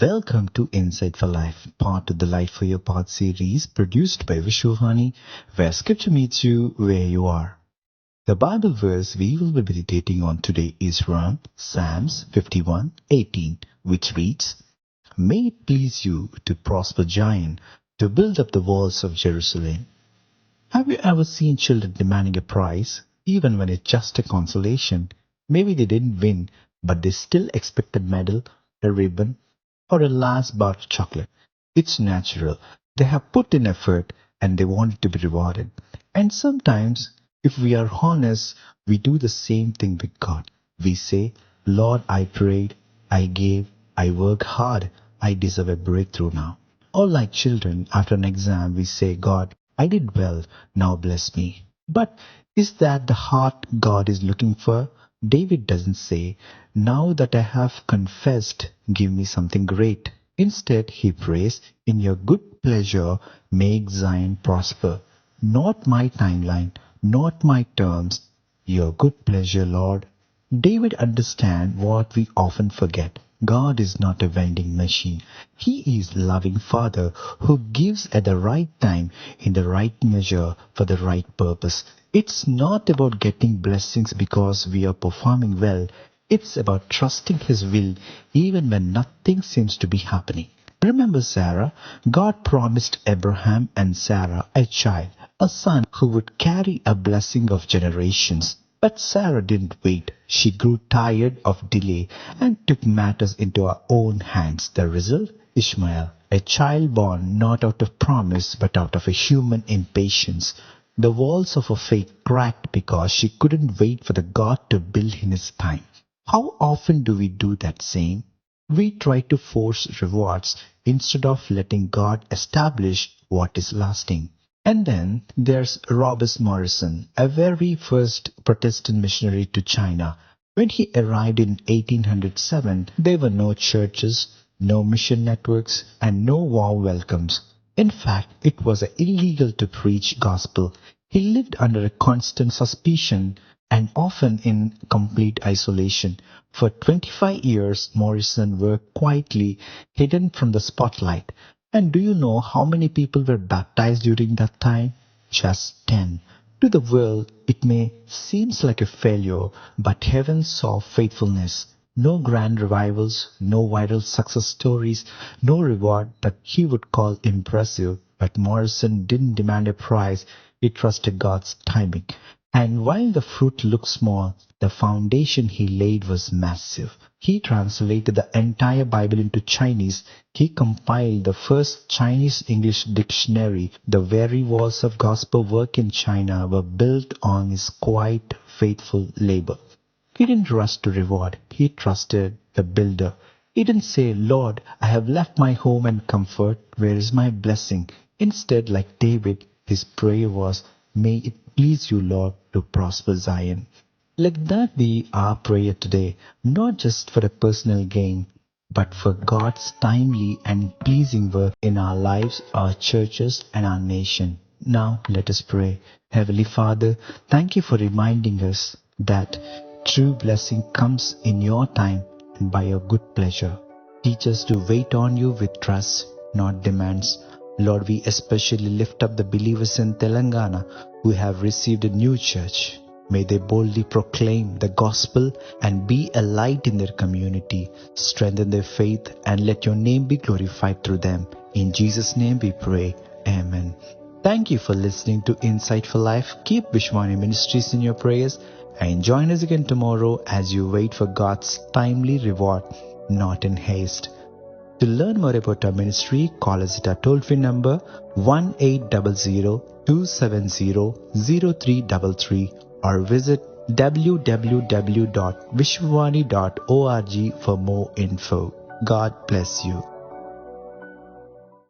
Welcome to Insight for Life, part of the Light for Your Path series produced by Vishwavani, where scripture meets you where you are. The Bible verse we will be meditating on today is from Psalms 51:18, which reads, May it please you to prosper Zion, to build up the walls of Jerusalem. Have you ever seen children demanding a prize, even when it's just a consolation? Maybe they didn't win, but they still expect a medal, a ribbon, or a last bar of chocolate. It's natural. They have put in effort and they want it to be rewarded. And sometimes, if we are honest, we do the same thing with God. We say, Lord, I prayed, I gave, I worked hard, I deserve a breakthrough now. Or like children, after an exam, we say, God, I did well, now bless me. But is that the heart God is looking for? David doesn't say, Now that I have confessed, give me something great. Instead, he prays, In your good pleasure, make Zion prosper. Not my timeline, not my terms, your good pleasure, Lord. David understands what we often forget. God is not a vending machine. He is loving Father who gives at the right time, in the right measure, for the right purpose. It's not about getting blessings because we are performing well. It's about trusting His will even when nothing seems to be happening. Remember Sarah? God promised Abraham and Sarah a child, a son who would carry a blessing of generations. But Sarah didn't wait. She grew tired of delay and took matters into her own hands. The result? Ishmael, a child born not out of promise but out of a human impatience. The walls of her faith cracked because she couldn't wait for the God to build in His time. How often do we do that same? We try to force rewards instead of letting God establish what is lasting. And then there's Robert Morrison, a very first Protestant missionary to China. When he arrived in 1807, there were no churches, no mission networks, and no warm welcomes. In fact, it was illegal to preach gospel. He lived under a constant suspicion and often in complete isolation. For 25 years, Morrison worked quietly, hidden from the spotlight. And do you know how many people were baptized during that time? Just 10. To the world, it may seem like a failure, but heaven saw faithfulness. No grand revivals, no viral success stories, no reward that he would call impressive. But Morrison didn't demand a prize, he trusted God's timing. And while the fruit looked small, the foundation he laid was massive. He translated the entire Bible into Chinese. He compiled the first Chinese-English dictionary. The very walls of gospel work in China were built on his quiet, faithful labor. He didn't rush to reward. He trusted the builder. He didn't say, Lord, I have left my home and comfort. Where is my blessing? Instead, like David, his prayer was, May it please you, Lord, to prosper Zion. Let that be our prayer today, not just for a personal gain, but for God's timely and pleasing work in our lives, our churches, and our nation. Now let us pray. Heavenly Father, thank you for reminding us that true blessing comes in your time and by your good pleasure. Teach us to wait on you with trust, not demands. Lord, we especially lift up the believers in Telangana who have received a new church. May they boldly proclaim the gospel and be a light in their community. Strengthen their faith and let your name be glorified through them. In Jesus' name we pray. Amen. Thank you for listening to Insight for Life. Keep Vishwani Ministries in your prayers and join us again tomorrow as you wait for God's timely reward, not in haste. To learn more about our ministry, call us at our toll-free number 1-800-270-0333 or visit www.vishwani.org for more info. God bless you.